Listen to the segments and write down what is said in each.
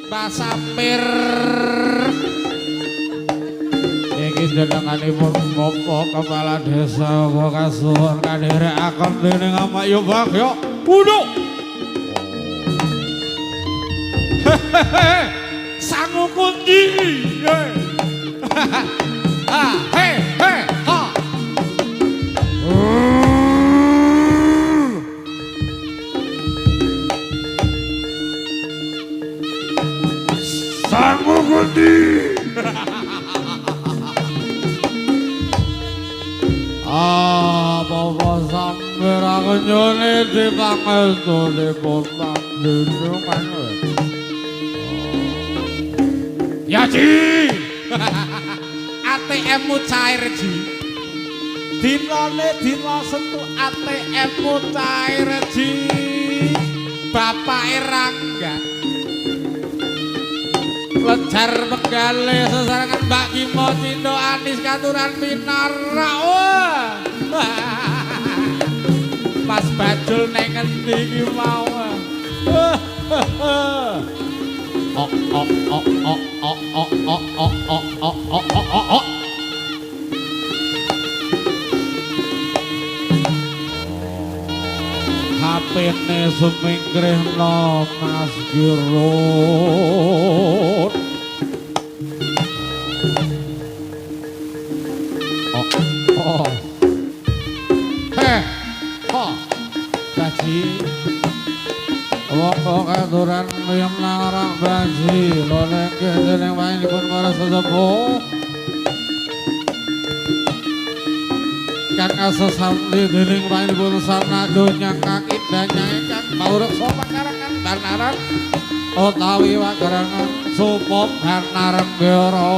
Mbah Sampir. Iki jenenganipun Bapak Kepala Desa Kasuwun kadherekaken dening Amakya Bagya. Uno. Sangu kundi. Ha he he ha. Sangu kundi. Bapak Sampir kenyone dipangestune panjenengan. Ya Ji. ATM-mu cair Ji. Dinane dina Setu ATM-mu cair Ji. Bapake Rangga. Lejar Megale sesarengan Mbak Kimo Cindo Anis Katuran Minara. Mas Bajul nek ngendi iki mau. HP-ne sumingkrihna Mas Girut. Baji Woko katuran Miyam Larang Baji Loleng kedeling panjenengan para sesepuh Kang asesamli dening panjenengan sarna donya kaki danyang ingkang paureksa pangarakan Barnaran utawi wakarangan Supop Barnaran Gyara.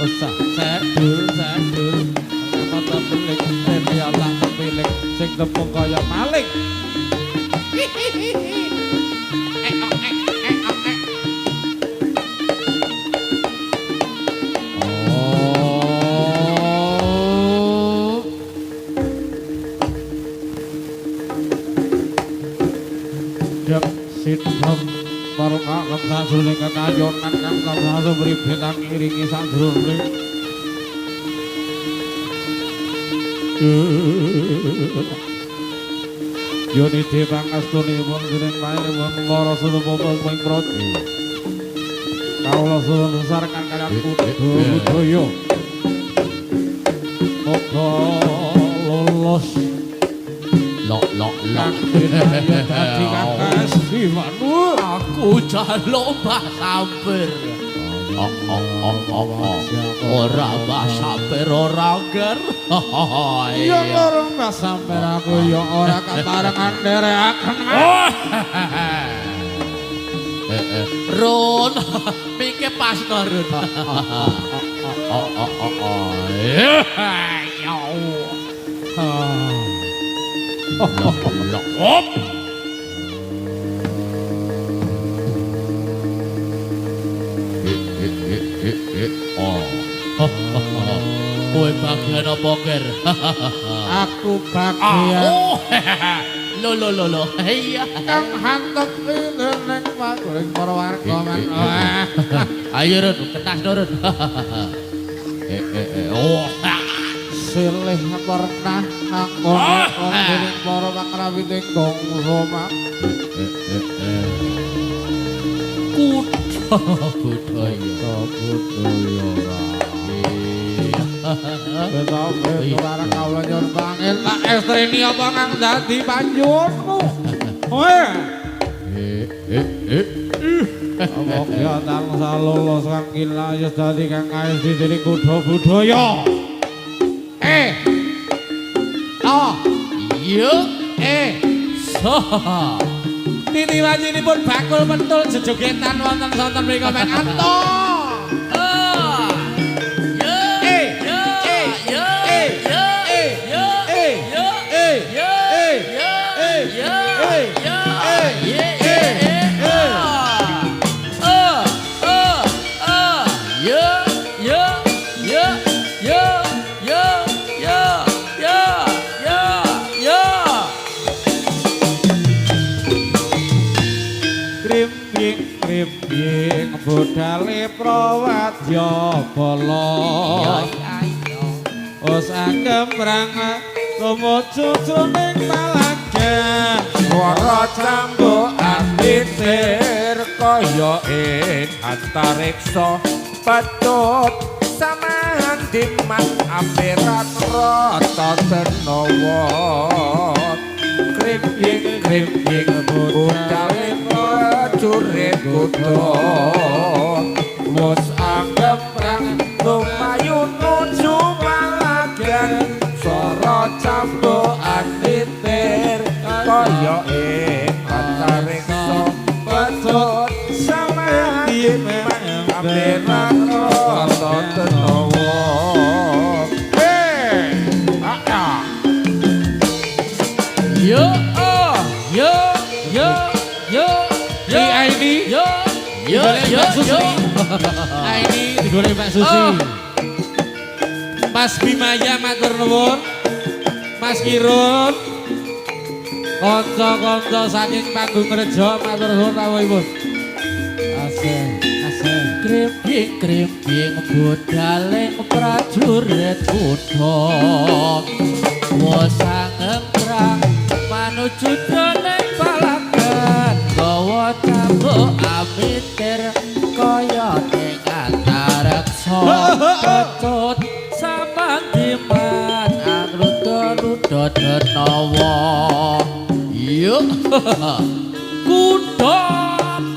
Usah, sedul, mata pelik, ya tak kepilik, sing tepung kaya maling. Dek sidham Parukaken sajroning kekayonan kang tansah mribetang iringi sajroning Yoni Dewang astunipun dening panjenengan para sedherek ing prodi. Kawula suwun sesarengan kaliyan budaya. Moga lolos dadi kakasiwan. Aku jaluk Mbah Sampir. Ora Mbah Sampir ora ger. Ya ora Mbah Sampir aku ya ora katarengan nderekaken. Run, pike pas to Run. Hop. Kowe bagian apa ger? Aku bagian. Lo. Iya. Kang hantek ning pakuring para warga men. Ayo Run, ketas Run. Silih pernah nangkone dening para pakrawiting gongso mak. Budaya. Betul barang kawula nyuwun pangil tak estreni apa kang dadi panjunmu. Apa tansah lolos kang kilayos dadi kang kaesti dening kudha budaya. Saha titi wajinipun bakul pentul jejogetan wonten sonten mriku men anto. budale prawadya bala Os agembrang tumuju jroning palagan swara cambukan titir kaya ing antariksa patut samahan diman ampiran rata tenawa kriping budale prajurit kuda wis anggembrang lumayu nuju palagan swara cambukan titir kaya ing antariksa patut samahan diman ampiran rata tenawa yo ini yo ini digoreng Pak Susi Mas Bimaya matur nuwun Mas Kirun kanca-kanca saking Panggung Rejo matur nuwun rawuhipun asih krimping budale prajurit kuda wis angembrang manuju dening palagan gawa cambuk amitir kaya ing antareksa patut samang diman angruda denawa yuk kuda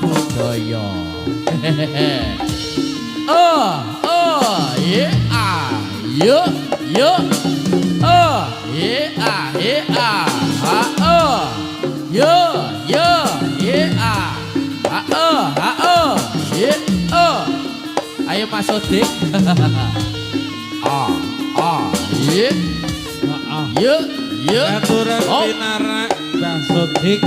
budaya ayo Mas Odik aturan pinarak Mas Odik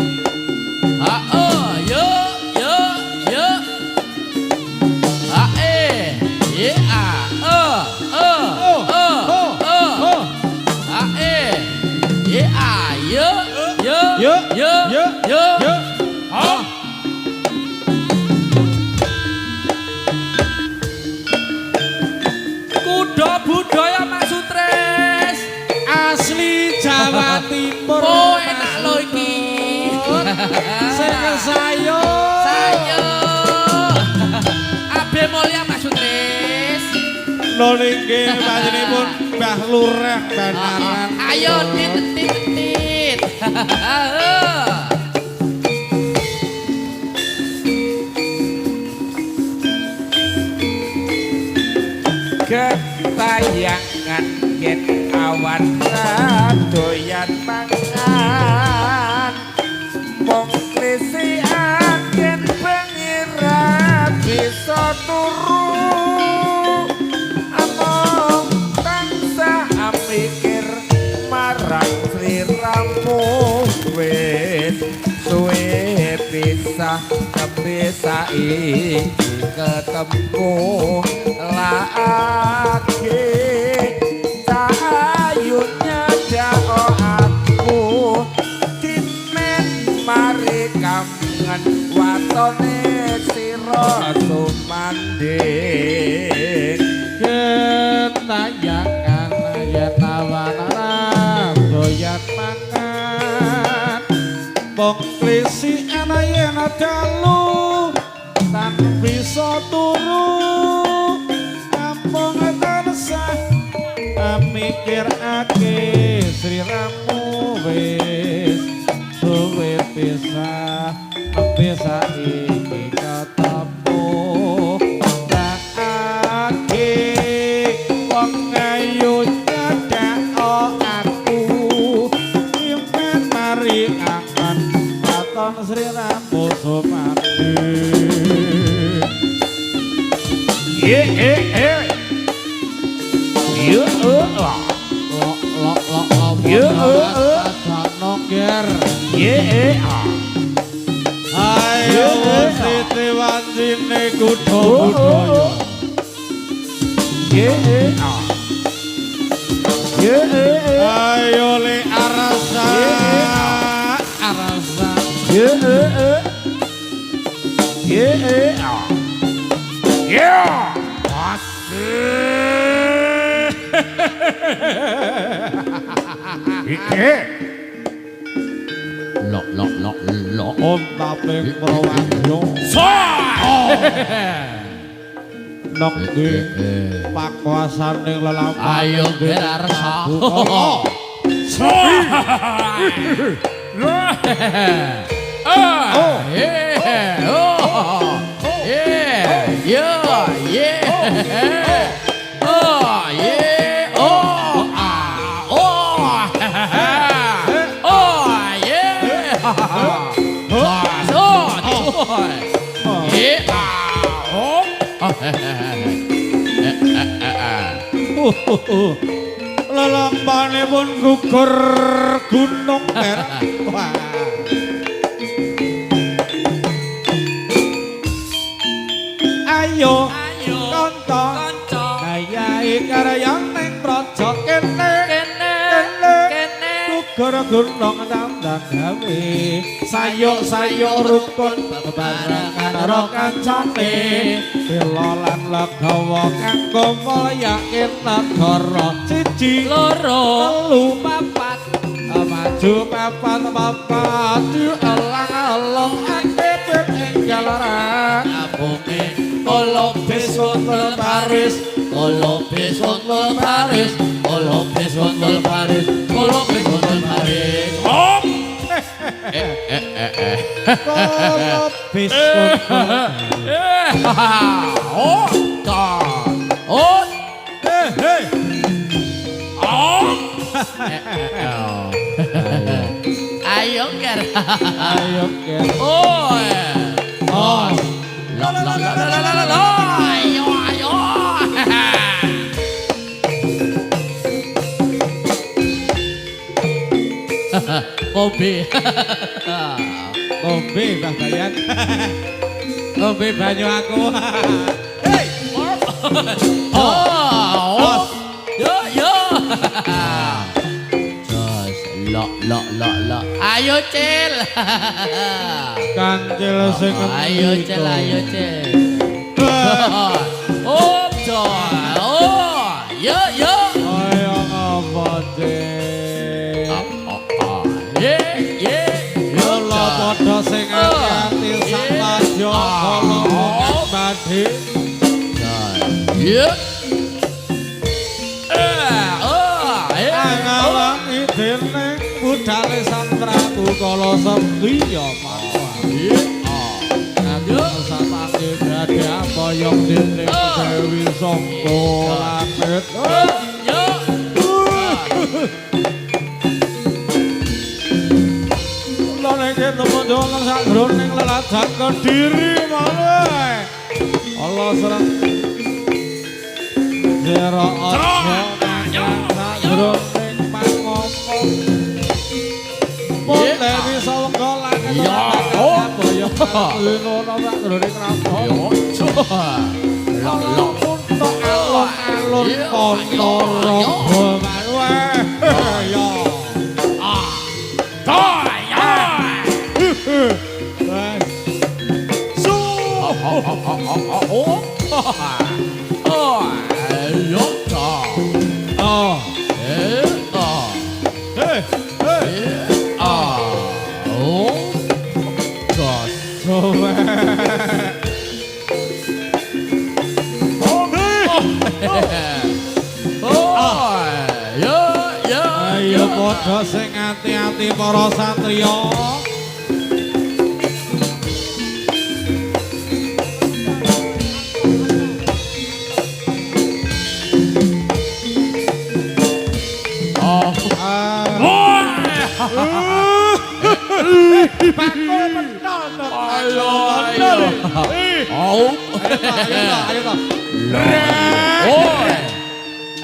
kuda budaya Mas Sutres asli Jawa Timur oh enak lho iki sing sayo abe mulya Mas Sutres lho nggih panjenenganipun Mbah Lurah Banaran ayo titit ketayangan yen awan doyan mangan mong krisian yen pengira bisa turu among tansah mikir marang sliramu wis suwe pisah saiki ketemu lagi sayunya dao aku dimen mari kangen watone sira sumanding ketayangan yen awan doyan mangan bong klisi ana yen dalu tan bisa turu ampung tansah mikirake sliramu wis suwe pisah iki ketemu lagi wong ayu nyadao aku impen mari akan katon sliramu sumati ayo siti wanjine kuda budaya ayo le arasa Iki Lo. ontaping prawanyo. Nok di pakuasaning lelampahan. Ayo Gerarsa. Lelampane pun gugur gunung Wah. Ayo kanca kayahe karyan ning praja kene gugur gunung dandan gawe sayuk rukun bebarengan karo kancane bela lan legawa kanggo mulyaken negara 1 2 3 4 maju papat elang-elang akeh enggal ra abunge kolo besok Paris Ayo ger. Ayo. Kopi. Kombe Mbah Bayan. Kombe banyu aku. Hei. Yo. Lo. Ayo Cil. Kancil sing Ayo Cil. Yo. Ayo ngapa Cil? Kula padha sing ati-ati samadya kala badhe. Ngalangi dening budale Sang Prabu kala sembiya mawa. Samangke badhe amboyong dening Dewi Sangga langit. Kula nek temen-temen sakroning leladan Kediri malih. Allah serang Jero aja sakroning pangomong. Dewi Sangga langit. Amboyong linono sakroning rampung. Alon-alon kono rogo manwe. Ya. Ayo padha sing ati-ati para satriya.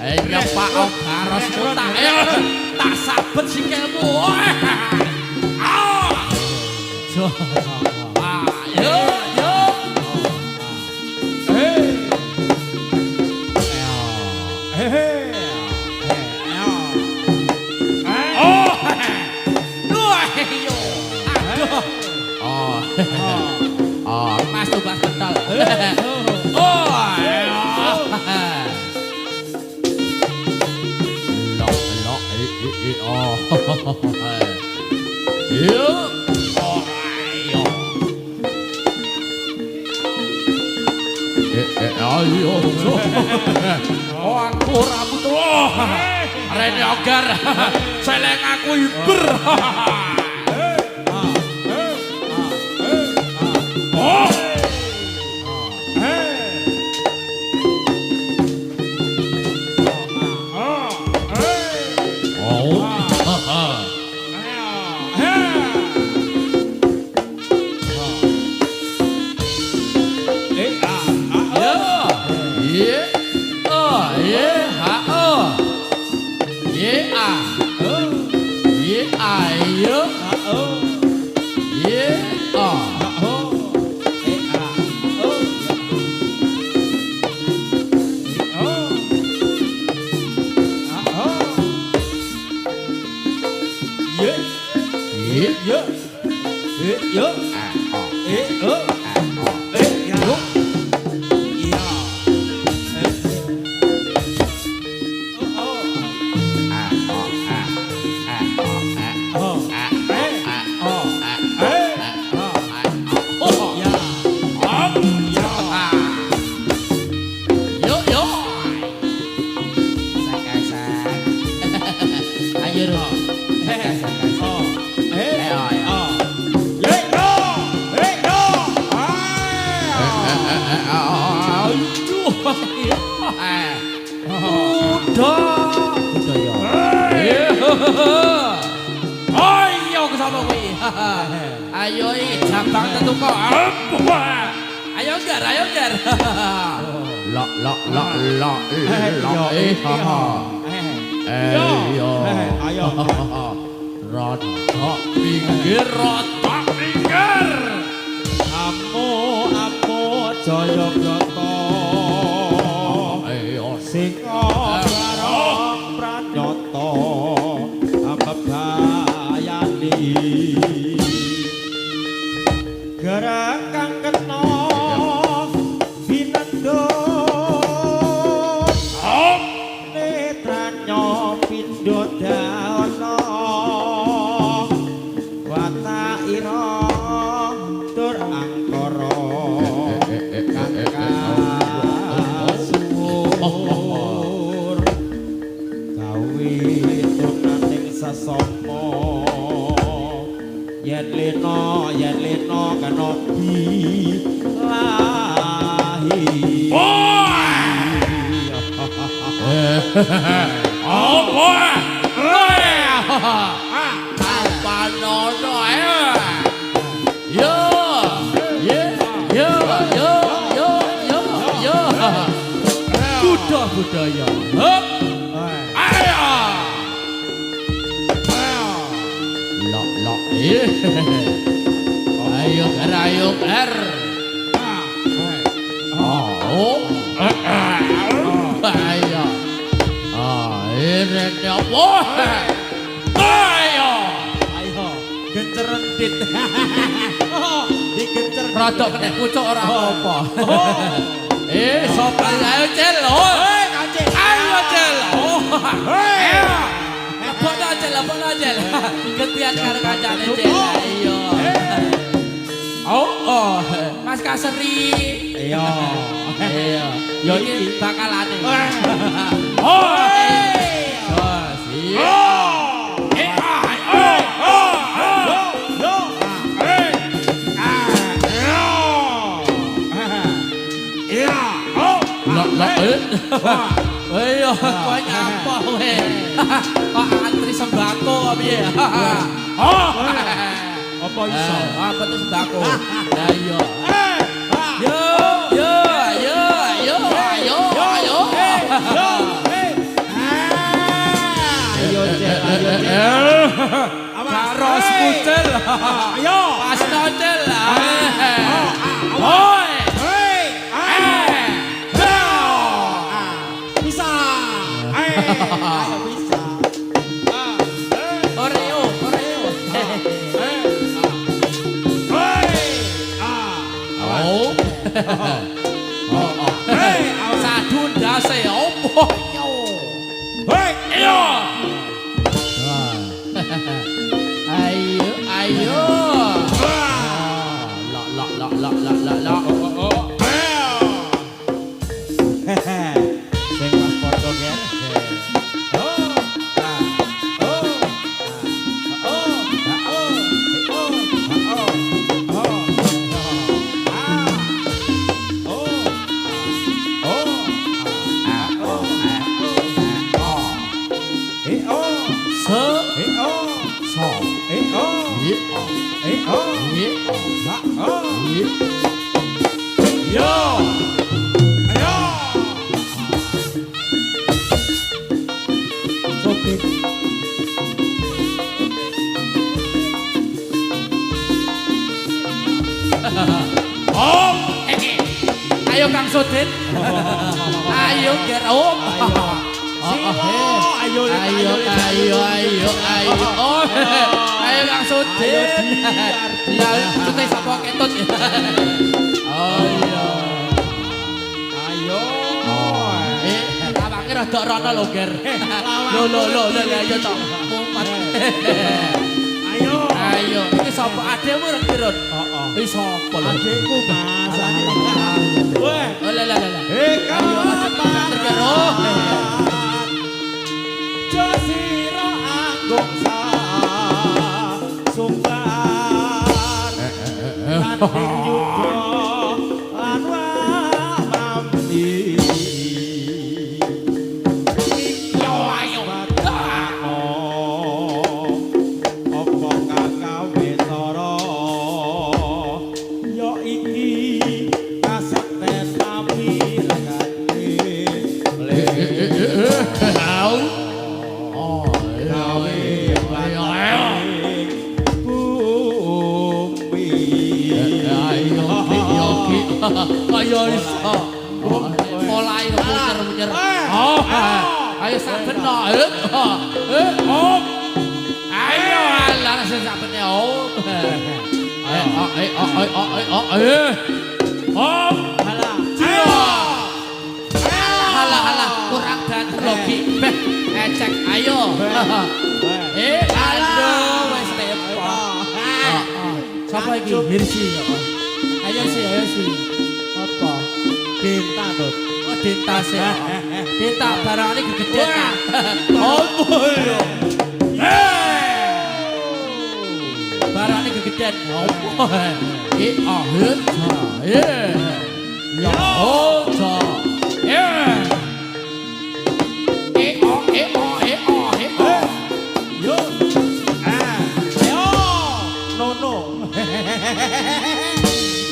Ayo Pak Om harus putar. Tak sabet sikilmu. Ayo. Mas tuh bas kental. Yo. Ayo. Ayo. Oh aku rambut loh. Rene Ogar. Seleng aku hiber. Oh. Ayo jambang tentu kok. Ayo Gar. Lok. Ayo. Rotok pinggir. Amu Jayabata. Sing barang pranyata bebayani. Gerak kang kena binendut netranya pindho dawana wataira tur angkara kang kasuwur gawe tunaning sasama yen lena kena dilahi. Oh boy. Apa nono yo. Budaya. Ayo. Lok. Ayo Gar. Oh. Ayo. Ini apa? Ayo. Gencerendit. Digencer rodok kena pucuk ora apa-apa. Sapa ayo Cel. Ayo Cel. Apa Cel. Gentian karo kancane Cel. Ayo. Oh. Mas Kaseri. Iya. Yo iki bakalane. Ayo, kowe nyapa kowe. Kok antri sembako piye? Apa iso? Apa tuh sembako? Lah iya. Yo. Karos kucel. Ayo. Pas nocel. Hoi. Bisa. Ayo bisa. Oreo. Sadu ndase opo yo. Hei, yo. So. Yo. Ayo. Sopik. Om. Ayo Kang Sudin. Ayo ger Om. Ayo. Oh. Ayo Kang Sudin. Ya kita sapa ketut. Oh iya. Ayo. Awake rada rono lho ger. Lho ayo to. Mumet. Ayo, iki sapa adekmu rek Tirun? Heeh. Iki sapa lho? Adekku Mas. Weh. Oh lah. Ayo aja banter karo. Josiro anggung sa sungkan nanting yudo lan mamdi Yo ayo. opo kagawe tara yo iki kasekten nami lagane Oh. gawe bumi Ayo iso. Mulai muter-muter. Oh. Ayo saben no. Om. Ayo alah sing sabene Om. Ayo. Om. Halah kurang banter lagi. Ecek ayo. Aduh wis tepo. Sapa iki? Hirsi ya. Ayo sih. Apa? Cinta Dut. Oh Dinta sih. Dinta barangane gegedean. Apa ya? Barangane gegedean. Apa? Ya ojo. Yo. Ayo. Nono.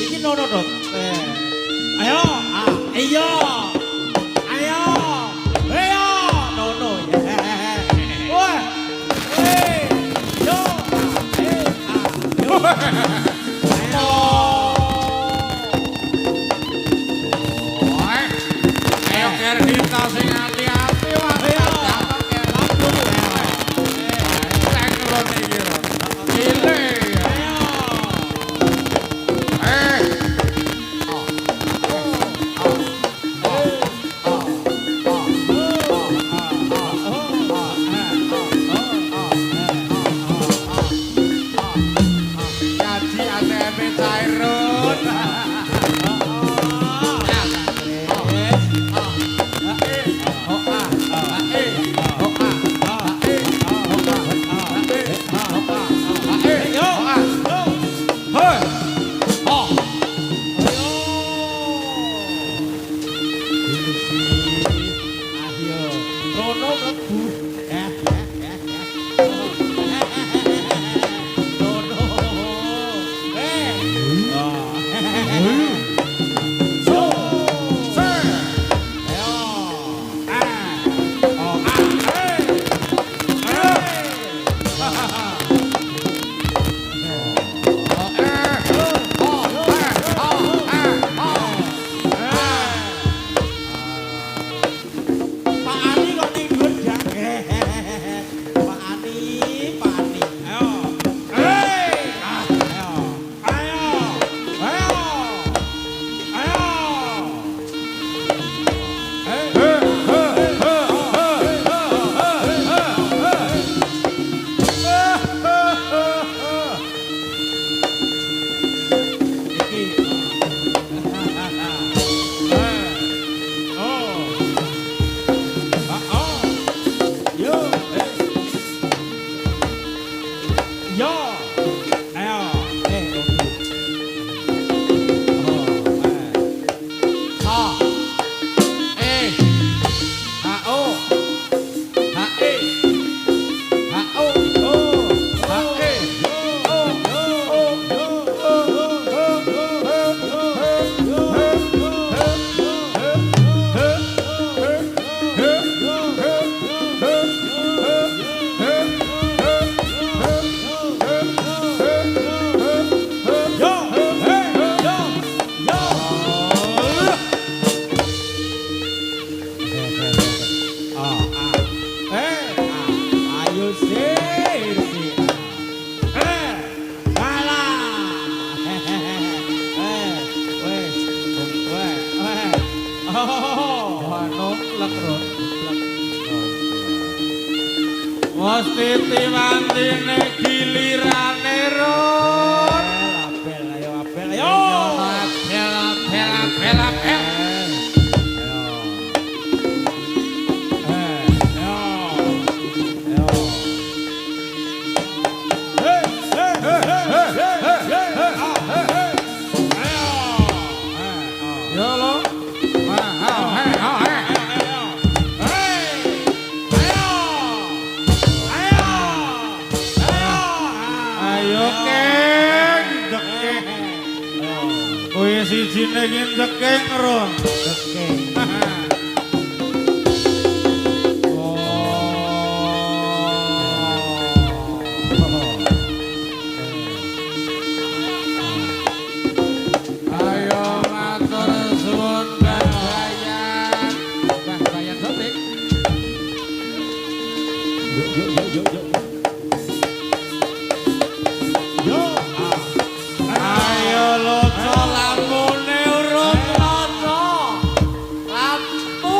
Iki nono Dut. Ayo. Ayo. Nono. Wah. Yo. Ayo ker Dinta sing ati-ati wae. Oh. Mesti tiwantine gilirane run. Apel ayo apel ayo. Apel. Yo lo. Ayo keng, dekeng. Kowe sijine iki dekeng ron. Dekeng. Ayo matur suwun Mbah Bayan. Mbah Bayan sotik. Ayo loco lampune urung loco. Lampu.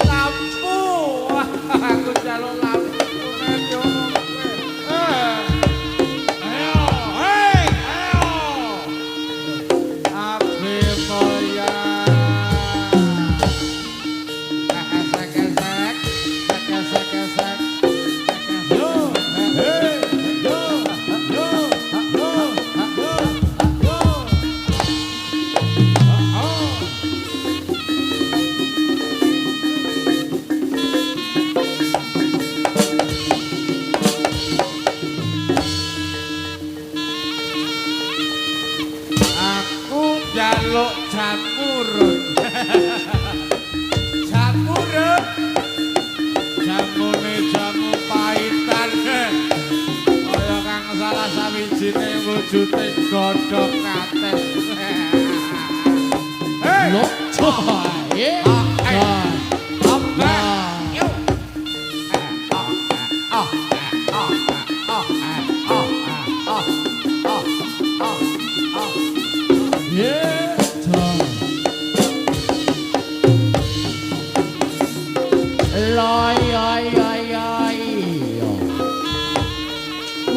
Lampu. Aku jaluk lampune jono. Ayo, hei, ayo. Abi moya. Esek. Aku jaluk jamurun. Jamurun. Jamune jamu pahitan. Kaya kang salah sawijine wujude godhong kates. Hei, Lo coy.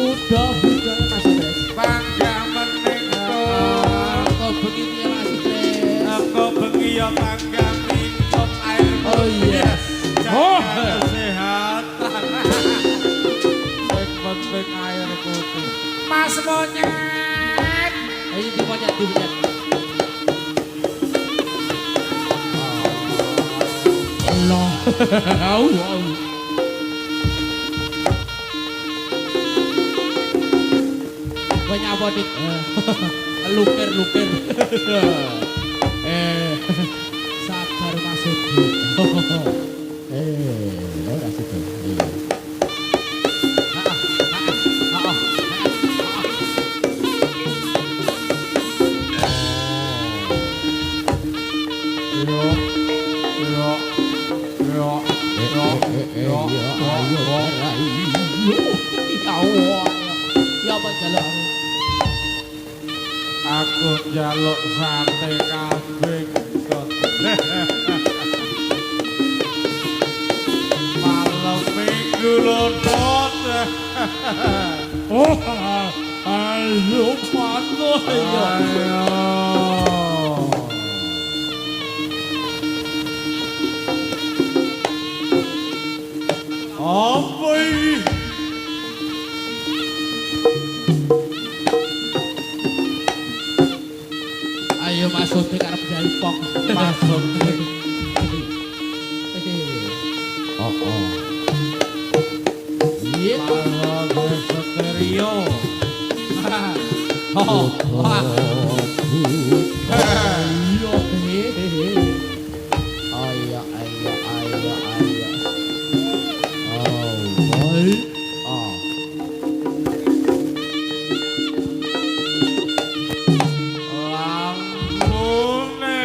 Kuda masih Dres. Panggah menika. Kok begitu ya masih Dres. Aku bengi ya panggah minum air Oh yes. jaga kesehatan. Sing penting air putih. Mas monyet. Ayo dimonyet. Allah. Banyak apa dik? Lukir. Sabar masuk. Ora situ. Aku njaluk sate kambing kot. Malam minggu lontot. Ayo panas ya. Apa ini? Ayo masuk ke arep jaipong. Masuk. Iya. Kalau stereo. Lampune.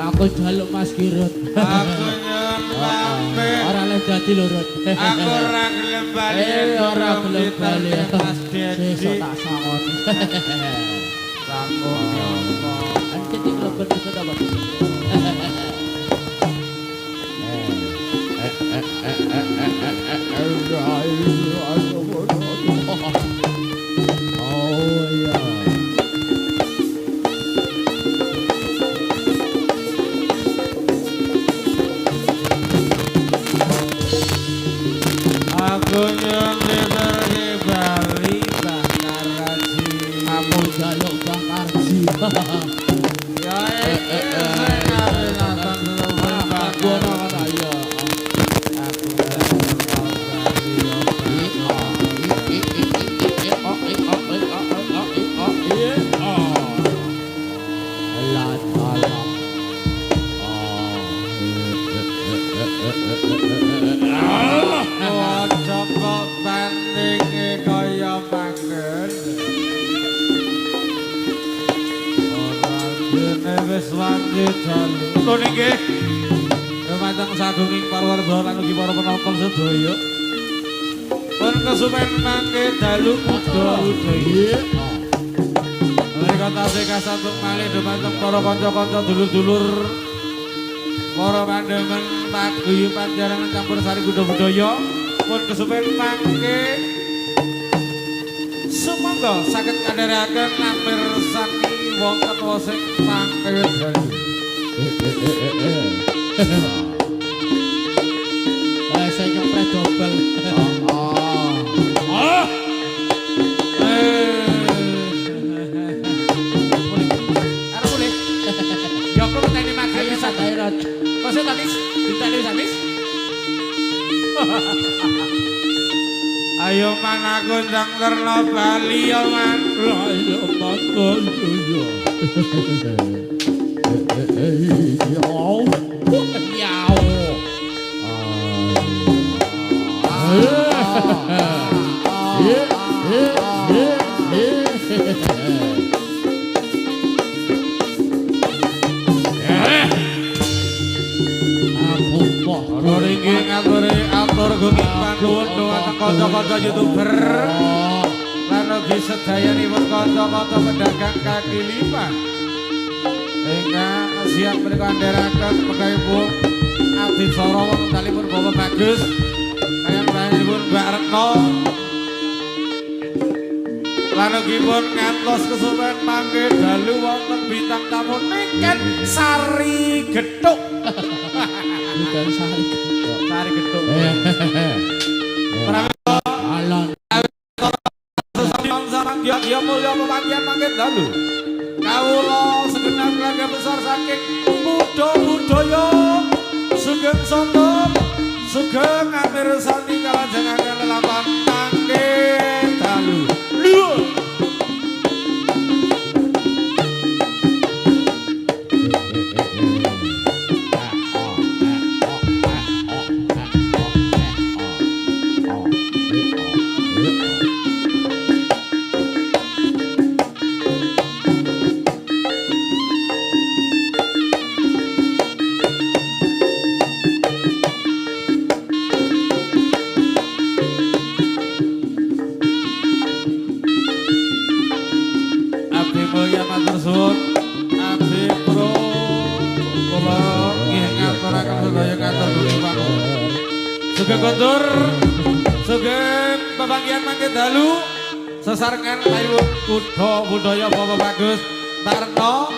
Aku jaluk Mas Kirut. Aku nyuwun pamit. Ora oleh dadi lurut. Aku ora gelem bali. Ora gelem bali. Mas Dedi. Sesuk tak sangoni. Sanggup nyapa. Anjir iki kleber bisa ta, Pak? Oh iya. Aku nyuwun diterke bali bakar raji. Aku jaluk Bakarji. Ya sing arep nonton telepon Aku ora kata iya. Aku bali Coba bandingi kaya manggen. Orang dene wis lanjut jalu. Lho nggih. Dumateng sagunging para warga lan ugi para penonton sedaya. Pun kesupen mangke dalu budaya. Mereka tasih kasantuk malih dumateng para kanca-kanca dulur-dulur. Para pandemen paguyuban jarangan campur sari budaya. Pun kesupen mangke sumangga saged kandharaken mirsani wonten wasing mangke dalu. Saya nyempret dobel. Arep mulih. Ya kok teni maghrib Ayo bisa. Dairot. Kok sing tanis? Ditani sanis. Ayo man aku ndang terno Bali ya man. Ayo makan yo. Ringgih ngaturi atur gunging panuwun dhumateng kanca-kanca YouTuber lan ugi sedayanipun kanca-kanca pedagang kaki lima ingkang siang menika andharaken pegawipun adicara wonten dalipun Bapak Bagus kaliyan panjenenganipun Mbak Retno lan ugi pun ngantos kesuwen mangke dalu wonten bintang tamu Niken Sari Gethuk. Bukan sari. Sari Gethuk. Alon. Sarang ya mulya pemanggihan mangke dalu. Kawula segenap keluarga besar saking budaya Sugeng Sontop Sugeng amirsani kalajengaken lelapan mangke dalu. Mulya matur suwun Abdi Pro kula nggih ngaturaken sedaya ngatur nuwun panuwun. Sugeng kondur sugeng pepanggihan mangke dalu sesarengan payung kutha budaya Bapak Bagus Tarno